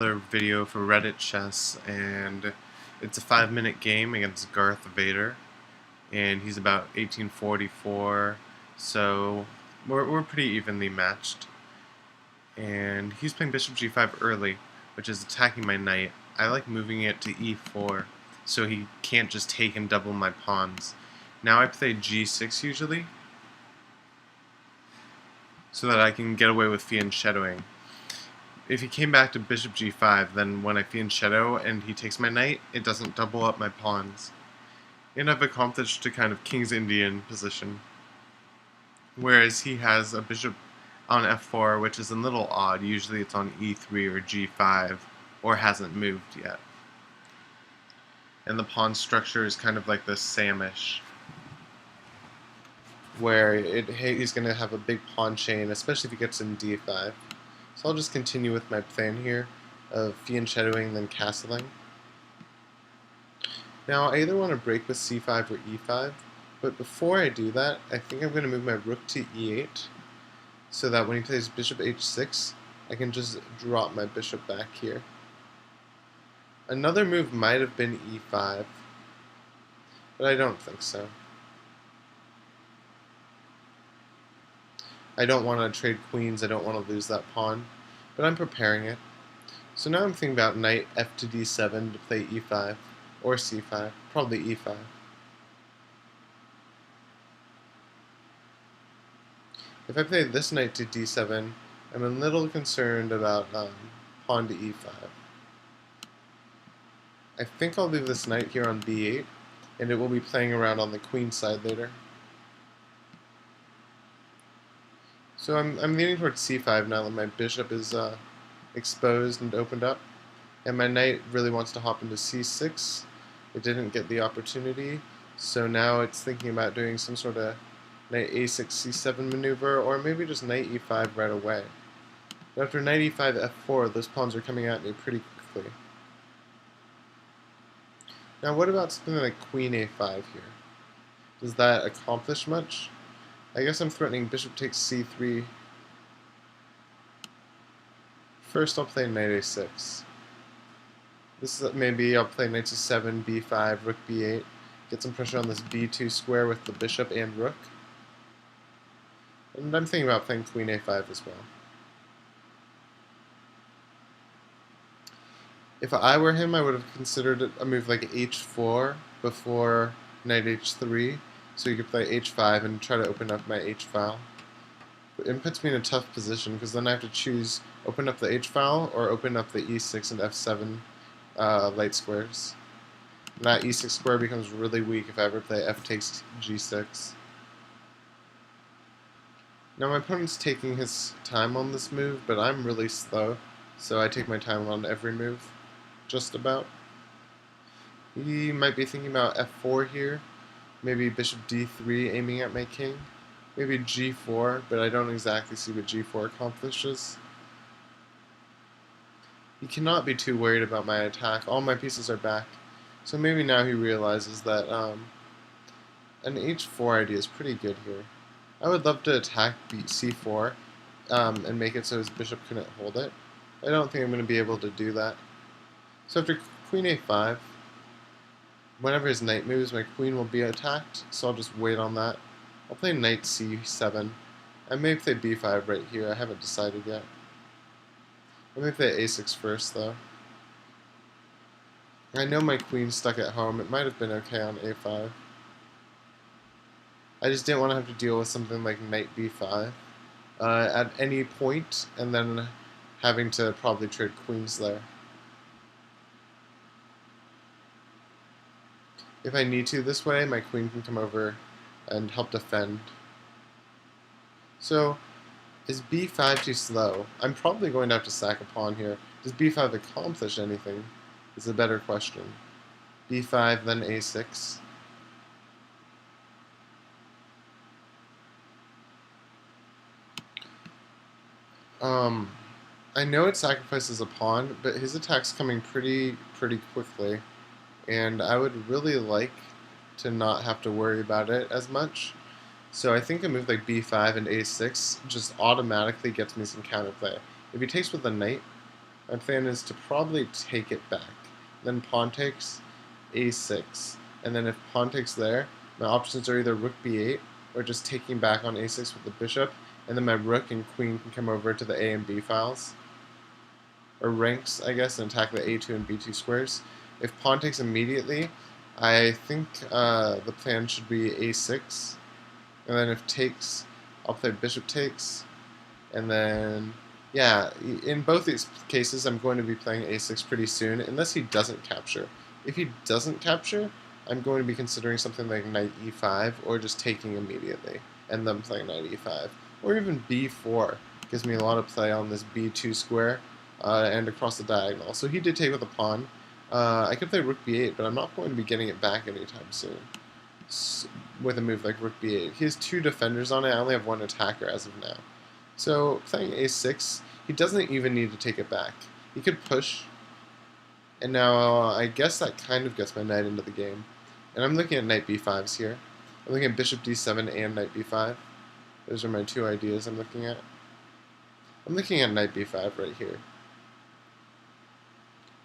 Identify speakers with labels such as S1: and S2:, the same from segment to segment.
S1: Another video for Reddit chess, and it's a 5-minute game against Garth Vader, and he's about 1844, so we're pretty evenly matched. And he's playing bishop g5 early, which is attacking my knight. I like moving it to e4, so he can't just take and double my pawns. Now I play g6 usually, so that I can get away with fianchettoing. If he came back to bishop g5, then when I fianchetto and he takes my knight, it doesn't double up my pawns. And I've accomplished a kind of King's Indian position. Whereas he has a bishop on f4, which is a little odd. Usually it's on e3 or g5, or hasn't moved yet. And the pawn structure is kind of like this Samish, where he's going to have a big pawn chain, especially if he gets in d5. So I'll just continue with my plan here of fianchettoing then castling. Now I either want to break with c5 or e5, but before I do that, I think I'm going to move my rook to e8, so that when he plays bishop h6, I can just drop my bishop back here. Another move might have been e5, but I don't think so. I don't want to trade queens, I don't want to lose that pawn, but I'm preparing it. So now I'm thinking about knight f to d7 to play e5, or c5, probably e5. If I play this knight to d7, I'm a little concerned about pawn to e5. I think I'll leave this knight here on b8, and it will be playing around on the queen side later. So I'm leaning towards c5 now that my bishop is exposed and opened up. And my knight really wants to hop into c6. It didn't get the opportunity, so now it's thinking about doing some sort of knight a6, c7 maneuver, or maybe just knight e5 right away. But after knight e5, f4, those pawns are coming at me pretty quickly. Now what about something like queen a5 here? Does that accomplish much? I guess I'm threatening bishop takes c3. First I'll play knight a6. This is maybe I'll play knight c7, b5, rook b8, get some pressure on this b2 square with the bishop and rook. And I'm thinking about playing queen a5 as well. If I were him, I would have considered a move like h4 before knight h3, so you could play h5 and try to open up my h-file. It puts me in a tough position because then I have to choose open up the h-file or open up the e6 and f7 light squares. And that e6 square becomes really weak if I ever play f takes g6. Now my opponent's taking his time on this move, but I'm really slow, so I take my time on every move, just about. He might be thinking about f4 here, maybe bishop d3 aiming at my king, maybe g4, but I don't exactly see what g4 accomplishes. He cannot be too worried about my attack. All my pieces are back. So maybe now he realizes that an h4 idea is pretty good here. I would love to attack c4 and make it so his bishop couldn't hold it. I don't think I'm going to be able to do that. So after queen a5, whenever his knight moves, my queen will be attacked, so I'll just wait on that. I'll play knight c7. I may play b5 right here. I haven't decided yet. I may play a6 first, though. I know my queen's stuck at home. It might have been okay on a5. I just didn't want to have to deal with something like knight b5 at any point, and then having to probably trade queens there. If I need to this way, my queen can come over and help defend. So, is b5 too slow? I'm probably going to have to sack a pawn here. Does b5 accomplish anything? Is a better question. b5, then a6. I know it sacrifices a pawn, but his attack's coming pretty quickly, and I would really like to not have to worry about it as much. So I think a move like b5 and a6 just automatically gets me some counterplay. If he takes with the knight, my plan is to probably take it back. Then pawn takes a6, and then if pawn takes there, my options are either rook b8 or just taking back on a6 with the bishop, and then my rook and queen can come over to the a and b files, or ranks, I guess, and attack the a2 and b2 squares. If pawn takes immediately, I think the plan should be a6, and then if takes, I'll play bishop takes, and then, yeah, in both these cases, I'm going to be playing a6 pretty soon, unless he doesn't capture. If he doesn't capture, I'm going to be considering something like knight e5, or just taking immediately, and then playing knight e5. Or even b4 gives me a lot of play on this b2 square, and across the diagonal. So he did take with a pawn. I could play rook b8, but I'm not going to be getting it back anytime soon with a move like rook b8. He has 2 defenders on it. I only have 1 attacker as of now. So playing a6, he doesn't even need to take it back. He could push, and now I guess that kind of gets my knight into the game. And I'm looking at knight b5s here. I'm looking at bishop d7 and knight b5. Those are my 2 ideas I'm looking at. I'm looking at knight b5 right here.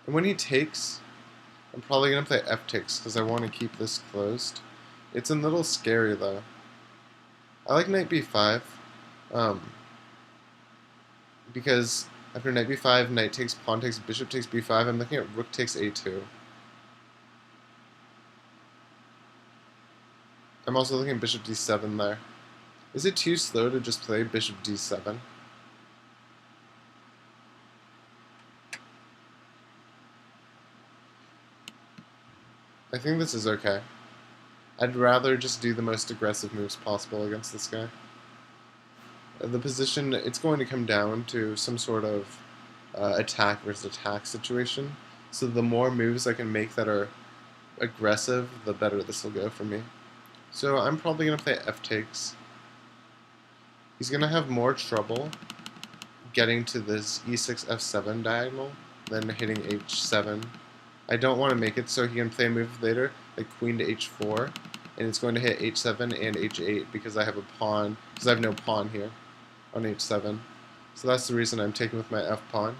S1: And when he takes, I'm probably going to play f takes because I want to keep this closed. It's a little scary though. I like knight b5 because after knight b5, knight takes, pawn takes, bishop takes b5, I'm looking at rook takes a2. I'm also looking at bishop d7 there. Is it too slow to just play bishop d7? I think this is okay. I'd rather just do the most aggressive moves possible against this guy. The position, it's going to come down to some sort of attack versus attack situation. So the more moves I can make that are aggressive, the better this will go for me. So I'm probably going to play f takes. He's going to have more trouble getting to this e6 f7 diagonal than hitting h7. I don't want to make it so he can play a move later, like queen to h4, and it's going to hit h7 and h8 because I have a pawn, because I have no pawn here on h7. So that's the reason I'm taking with my f pawn.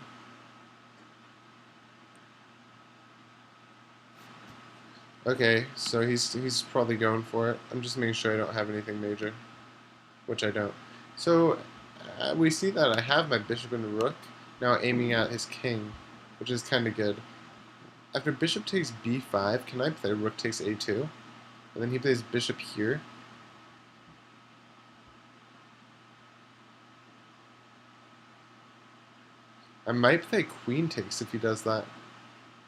S1: Okay, so he's probably going for it. I'm just making sure I don't have anything major, which I don't. So we see that I have my bishop and rook now aiming at his king, which is kind of good. After bishop takes b5, can I play rook takes a2? And then he plays bishop here. I might play queen takes if he does that.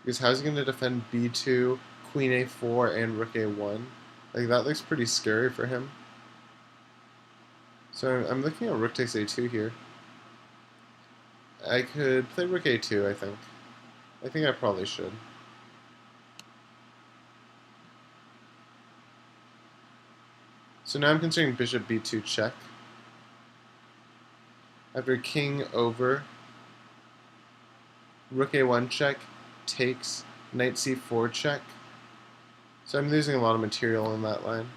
S1: Because how's he going to defend b2, queen a4, and rook a1? Like, that looks pretty scary for him. So I'm looking at rook takes a2 here. I could play rook a2, I think. I think I probably should. So now I'm considering bishop b2 check. After king over, rook a1 check, takes, knight c4 check. So I'm losing a lot of material in that line,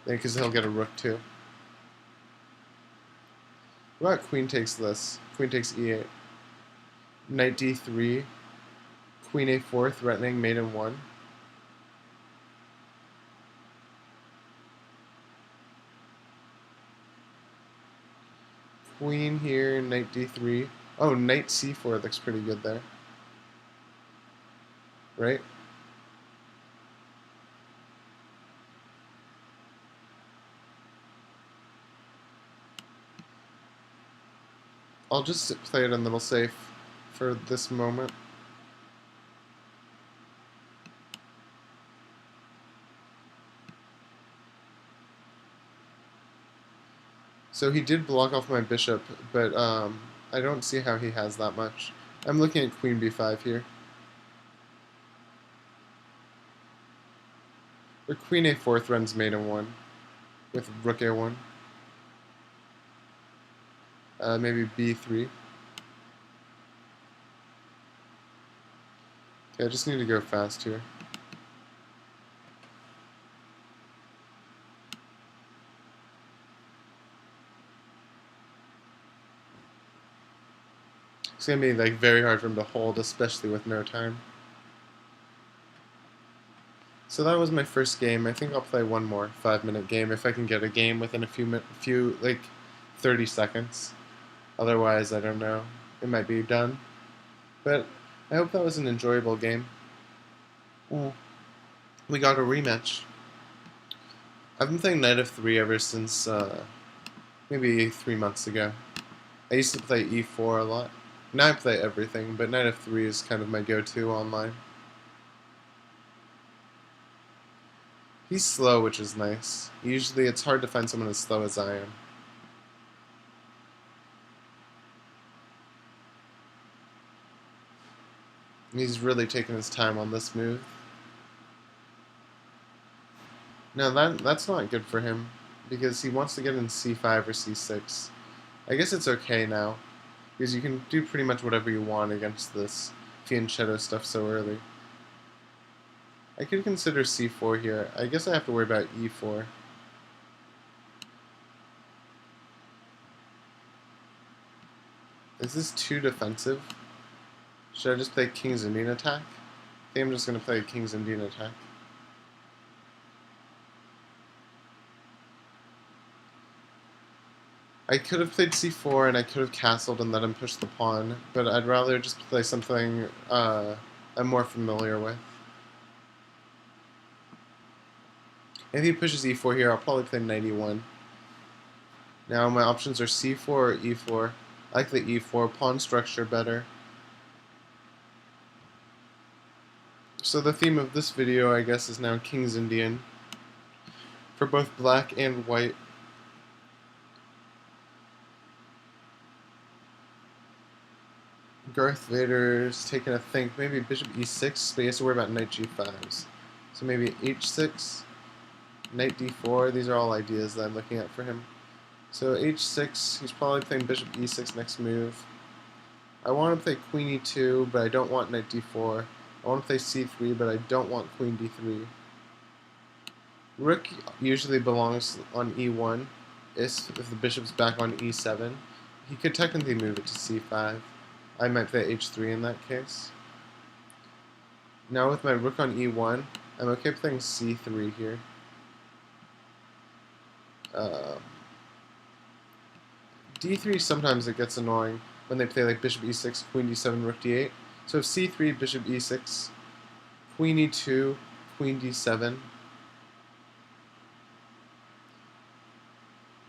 S1: because he'll get a rook too. What about queen takes this? Queen takes e8. Knight d3, queen a4, threatening mate in 1. Queen here, knight d3. Oh, knight c4 looks pretty good there. Right? I'll just play it a little safe for this moment. So he did block off my bishop, but I don't see how he has that much. I'm looking at queen b5 here. Or queen a4 threatens mate in 1 with rook a1. Maybe b3. Okay, I just need to go fast here. It's going to be like very hard for him to hold, especially with no time. So that was my first game. I think I'll play one more 5-minute game if I can get a game within a few like 30 seconds. Otherwise, I don't know. It might be done. But I hope that was an enjoyable game. We got a rematch. I've been playing Knight of 3 ever since maybe 3 months ago. I used to play e4 a lot. Now I play everything, but Knight of 3 is kind of my go-to online. He's slow, which is nice. Usually it's hard to find someone as slow as I am. He's really taking his time on this move. Now that's not good for him, because he wants to get in c5 or c6. I guess it's okay now, because you can do pretty much whatever you want against this Fianchettos stuff so early. I could consider c4 here. I guess I have to worry about e4. Is this too defensive? Should I just play King's Indian attack? I think I'm just going to play King's Indian attack. I could have played c4 and I could have castled and let him push the pawn, but I'd rather just play something I'm more familiar with. If he pushes e4 here, I'll probably play knight e1. Now my options are c4 or e4. I like the e4 pawn structure better. So the theme of this video, I guess, is now King's Indian for both black and white. Darth Vader's taking a think. Maybe bishop e6, but he has to worry about knight g5s. So maybe h6, knight d4. These are all ideas that I'm looking at for him. So h6, he's probably playing bishop e6 next move. I want to play queen e2, but I don't want knight d4. I want to play c3, but I don't want queen d3. Rook usually belongs on e1 if the bishop's back on e7. He could technically move it to c5. I might play h3 in that case. Now with my rook on e1, I'm okay playing c3 here. d3 sometimes it gets annoying when they play like bishop e6, queen d7, rook d8. So if c3, bishop e6, queen e2, queen d7.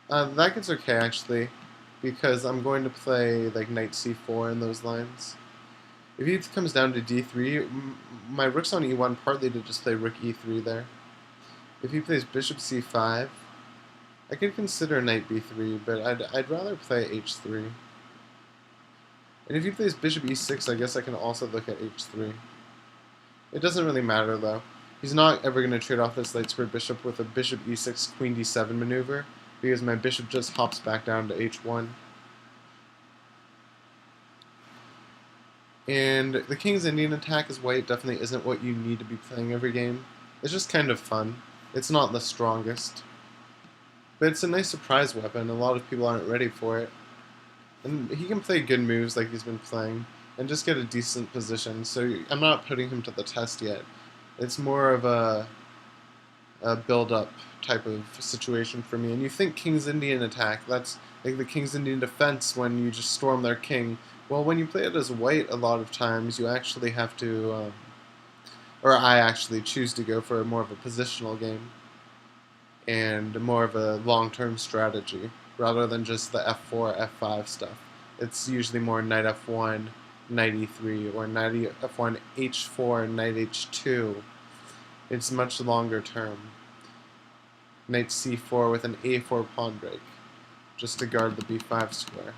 S1: That gets okay actually, because I'm going to play like knight c4 in those lines. If he comes down to d3, my rook's on e1 partly to just play rook e3 there. If he plays bishop c5, I could consider knight b3, but I'd rather play h3. And if he plays bishop e6, I guess I can also look at h3. It doesn't really matter though. He's not ever going to trade off this light square bishop with a bishop e6 queen d7 maneuver, because my bishop just hops back down to h1. And the King's Indian attack as white definitely isn't what you need to be playing every game. It's just kind of fun. It's not the strongest. But it's a nice surprise weapon. A lot of people aren't ready for it. And he can play good moves like he's been playing, and just get a decent position. So I'm not putting him to the test yet. It's more of a build-up type of situation for me. And you think King's Indian attack, that's like the King's Indian defense when you just storm their king. Well, when you play it as white, a lot of times you actually have to, or I actually choose to go for more of a positional game and more of a long-term strategy rather than just the f4, f5 stuff. It's usually more knight f1, knight e3, or knight f1, h4, knight h2. It's much longer term. Knight c4 with an a4 pawn break, just to guard the b5 square.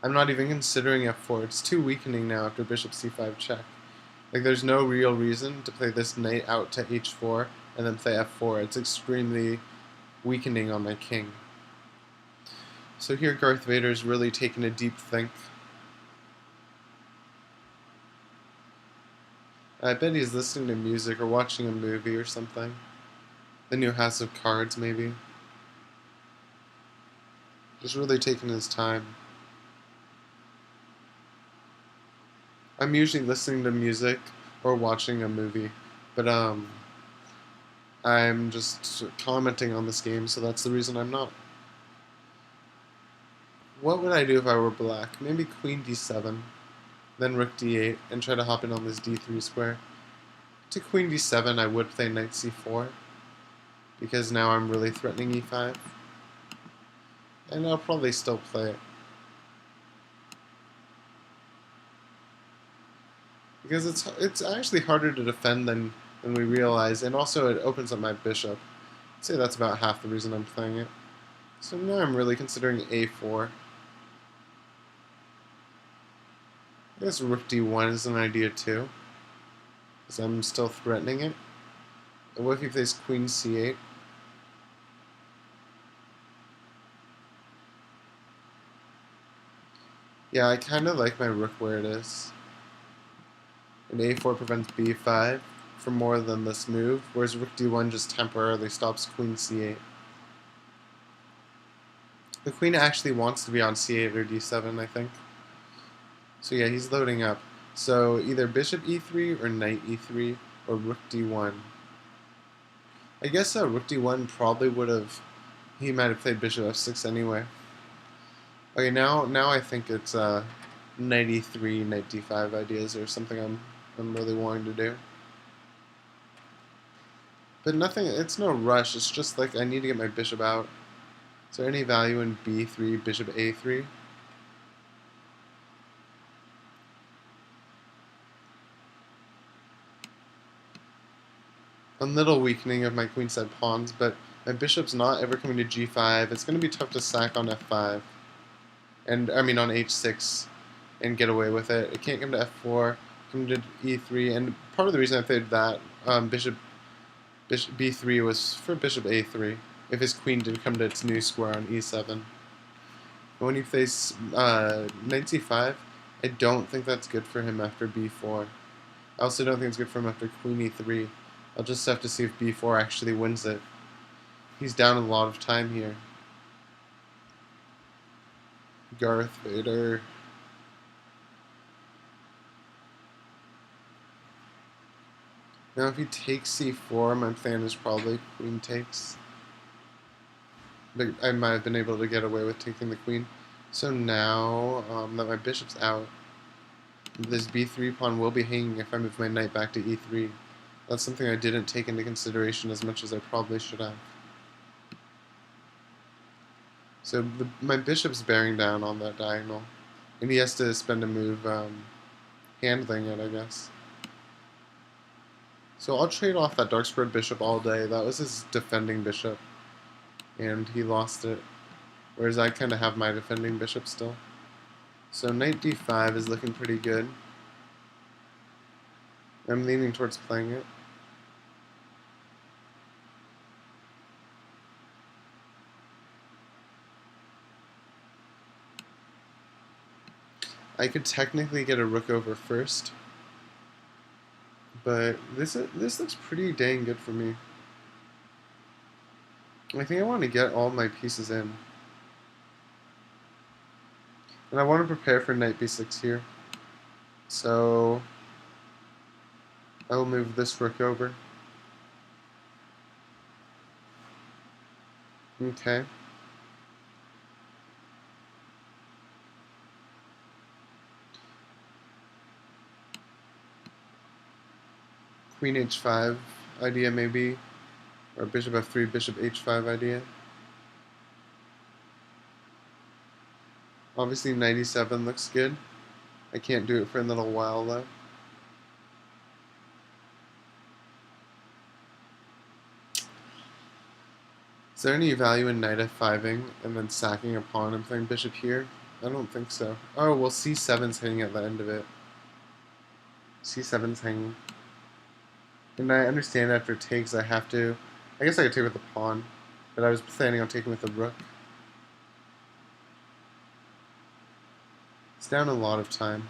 S1: I'm not even considering f4. It's too weakening now after bishop c5 check. Like, there's no real reason to play this knight out to h4 and then play f4. It's extremely weakening on my king. So here Darth Vader's really taking a deep think. I bet he's listening to music or watching a movie or something. The new House of Cards, maybe. Just really taking his time. I'm usually listening to music or watching a movie, but I'm just commenting on this game, so that's the reason I'm not. What would I do if I were black? Maybe queen d7, then rook d8, and try to hop in on this d3 square. To queen d7, I would play knight c4, because now I'm really threatening e5, and I'll probably still play it. Because it's actually harder to defend than we realize, and also it opens up my bishop. I'd say that's about half the reason I'm playing it. So now I'm really considering a4. I guess rook d1 is an idea too, because I'm still threatening it. And what if he plays queen c8? Yeah, I kind of like my rook where it is. And a4 prevents b5 for more than this move, whereas rook d1 just temporarily stops queen c8. The queen actually wants to be on c8 or d7, I think. So yeah, he's loading up. So either bishop e3 or knight e3 or rook d1. I guess rook d1 probably would have... He might have played bishop f6 anyway. Okay, now I think it's knight e3, knight d5 ideas or something I'm really wanting to do. But nothing, it's no rush, it's just like I need to get my bishop out. Is there any value in b3, bishop a3? A little weakening of my queenside pawns, but my bishop's not ever coming to g5. It's going to be tough to sack on f5. And, I mean, on h6 and get away with it. It can't come to f4, come to e3, and part of the reason I played that bishop b3 was for bishop a3, if his queen did come to its new square on e7. But when he plays knight c5, I don't think that's good for him after b4. I also don't think it's good for him after queen e3. I'll just have to see if b4 actually wins it. He's down a lot of time here. Darth Vader. Now if he takes c4, my plan is probably queen takes. But I might have been able to get away with taking the queen. So now that my bishop's out, this b3 pawn will be hanging if I move my knight back to e3. That's something I didn't take into consideration as much as I probably should have. So my bishop's bearing down on that diagonal, and he has to spend a move handling it, I guess. So I'll trade off that dark squared bishop all day. That was his defending bishop, and he lost it, whereas I kind of have my defending bishop still. So knight d5 is looking pretty good. I'm leaning towards playing it. I could technically get a rook over first, but this looks pretty dang good for me. I think I want to get all my pieces in. And I want to prepare for knight b6 here. So I will move this rook over. Okay. Queen h5 idea maybe, or bishop f3, bishop h5 idea. Obviously knight e7 looks good. I can't do it for a little while though. Is there any value in knight f5ing and then sacking a pawn and playing bishop here? I don't think so. Oh, well c7's hanging at the end of it. c7's hanging. And I understand after takes I have to... I guess I could take with the pawn, but I was planning on taking with the rook. It's down a lot of time.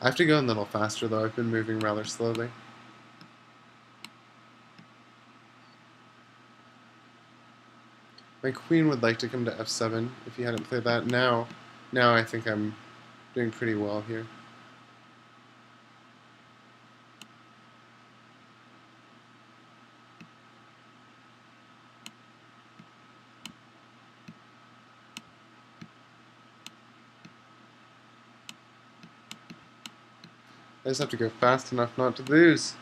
S1: I have to go a little faster though, I've been moving rather slowly. My queen would like to come to f7 if he hadn't played that. Now I think I'm doing pretty well here. I just have to go fast enough not to lose.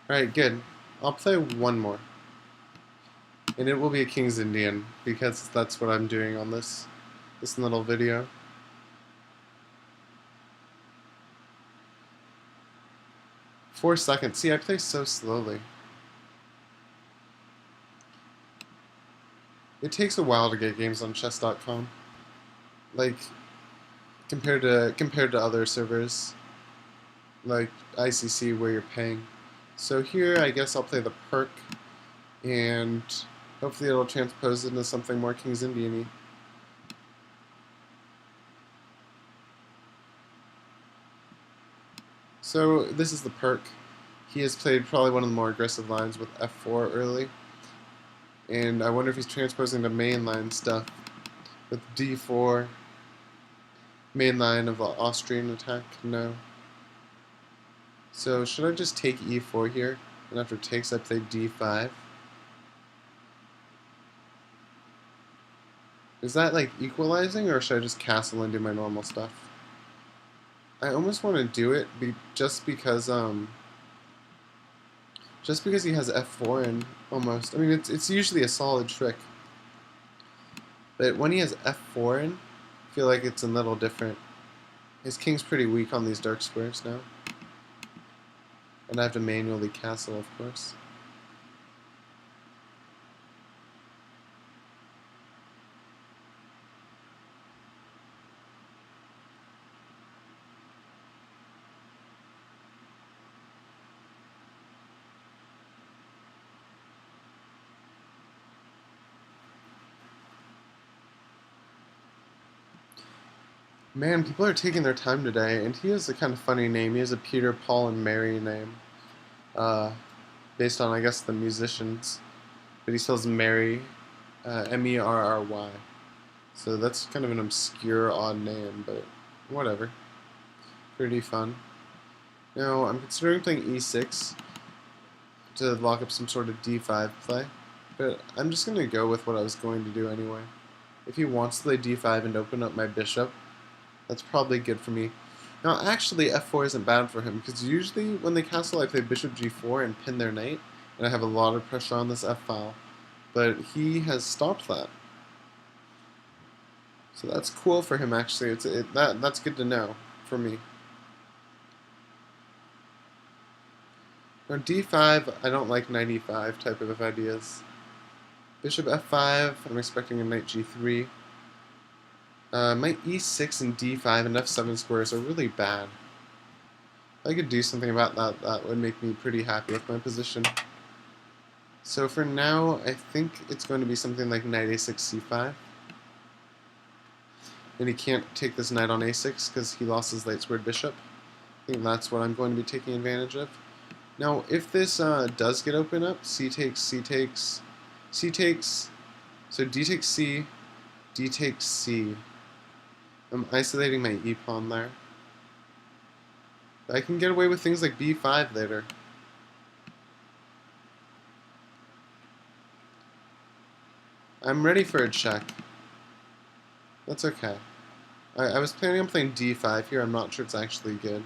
S1: Alright, good. I'll play one more. And it will be a King's Indian, because that's what I'm doing on this little video. Four seconds. See, I play so slowly. It takes a while to get games on chess.com. Like, compared to other servers, like ICC, where you're paying. So here, I guess I'll play the Pirc, and hopefully it'll transpose into something more King's Indian-y. So this is the Pirc. He has played probably one of the more aggressive lines with f4 early, and I wonder if he's transposing to mainline stuff with d4. Mainline of the Austrian attack? No. So should I just take e4 here? And after takes, I play d5. Is that like equalizing, or should I just castle and do my normal stuff? I almost want to do it just because he has f4 in almost. I mean, it's usually a solid trick, but when he has f4 in, I feel like it's a little different. His king's pretty weak on these dark squares now. And I have to manually castle, of course. Man, people are taking their time today, and he has a kind of funny name. He has a Peter, Paul, and Mary name, based on, I guess, the musicians. But he spells Mary, M-E-R-R-Y. So that's kind of an obscure, odd name, but whatever. Pretty fun. Now, I'm considering playing e6 to lock up some sort of d5 play, but I'm just going to go with what I was going to do anyway. If he wants to play d5 and open up my bishop, that's probably good for me. Now, actually, f4 isn't bad for him, because usually when they castle, I play bishop g4 and pin their knight, and I have a lot of pressure on this f-file. But he has stopped that. So that's cool for him, actually. That's good to know for me. Now, d5, I don't like knight e5 type of ideas. Bishop f5, I'm expecting a knight g3. My e6 and d5 and f7 squares are really bad. If I could do something about that, that would make me pretty happy with my position. So for now, I think it's going to be something like knight a6, c5. And he can't take this knight on a6 because he lost his late squared bishop. I think that's what I'm going to be taking advantage of. Now, if this does get open up, c takes, c takes, c takes, so d takes c, d takes c. I'm isolating my e-pawn there. I can get away with things like b5 later. I'm ready for a check. That's okay. I was planning on playing d5 here. I'm not sure it's actually good.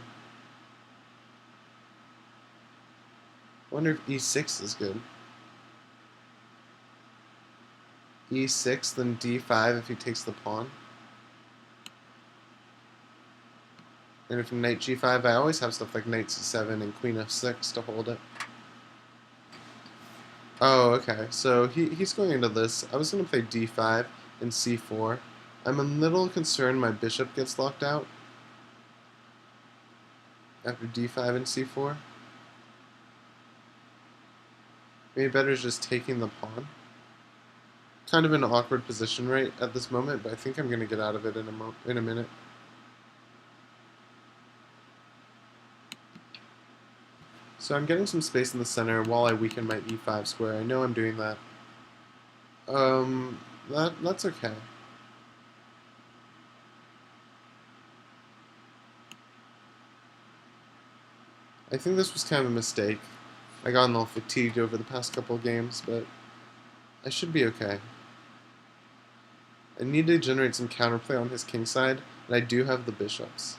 S1: I wonder if e6 is good. e6, then d5 if he takes the pawn. And if knight g5, I always have stuff like knight c7 and queen f6 to hold it. Oh, okay. So he's going into this. I was going to play d5 and c4. I'm a little concerned my bishop gets locked out after d5 and c4. Maybe better is just taking the pawn. Kind of in an awkward position right at this moment, but I think I'm going to get out of it in a minute. So I'm getting some space in the center while I weaken my e5 square. I know I'm doing that. That's okay. I think this was kind of a mistake. I got a little fatigued over the past couple of games, but I should be okay. I need to generate some counterplay on his king side, and I do have the bishops.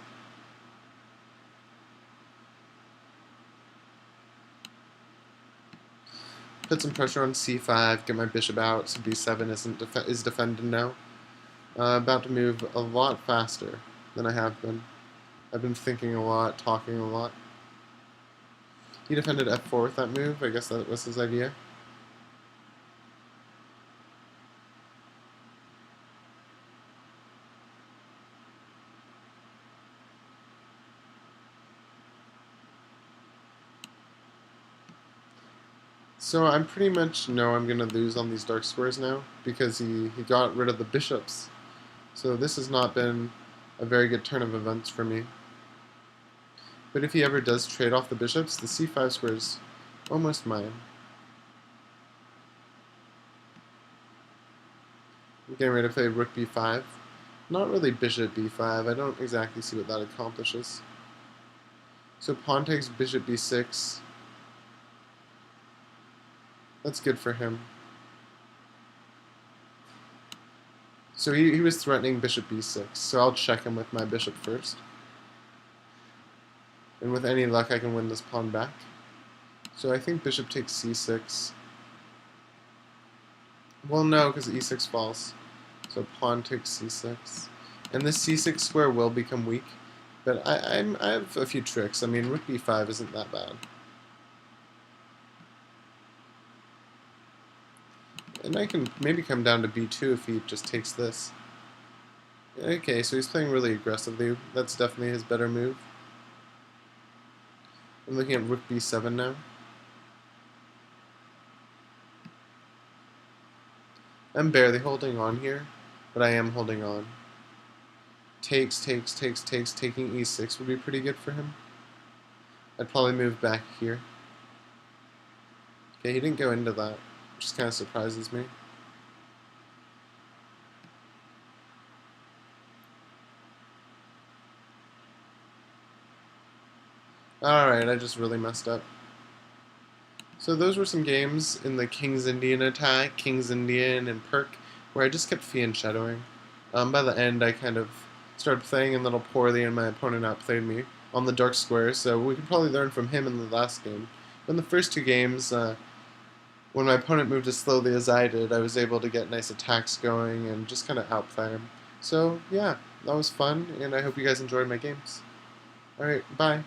S1: Put some pressure on c5, get my bishop out, so b7 is defended now. About to move a lot faster than I have been. I've been thinking a lot, talking a lot. He defended f4 with that move. I guess that was his idea. So I pretty much know I'm going to lose on these dark squares now because he got rid of the bishops. So this has not been a very good turn of events for me. But if he ever does trade off the bishops, the c5 square is almost mine. I'm getting ready to play rook b5. Not really bishop b5. I don't exactly see what that accomplishes. So pawn takes bishop b6. That's good for him. So he was threatening bishop b6, so I'll check him with my bishop first. And with any luck, I can win this pawn back. So I think bishop takes c6. Well, no, because e6 falls. So pawn takes c6. And this c6 square will become weak. But I have a few tricks. I mean, rook b5 isn't that bad. And I can maybe come down to b2 if he just takes this. Okay, so he's playing really aggressively. That's definitely his better move. I'm looking at rook b7 now. I'm barely holding on here, but I am holding on. Taking e6 would be pretty good for him. I'd probably move back here. Okay, he didn't go into that, which kind of surprises me. Alright, I just really messed up. So those were some games in the King's Indian attack, King's Indian and Pirc, where I just kept fianchettoing. By the end, I kind of started playing a little poorly, and my opponent outplayed me on the dark square, so we could probably learn from him in the last game. But in the first two games, when my opponent moved as slowly as I did, I was able to get nice attacks going and just kind of outplay him. So yeah, that was fun, and I hope you guys enjoyed my games. Alright, bye.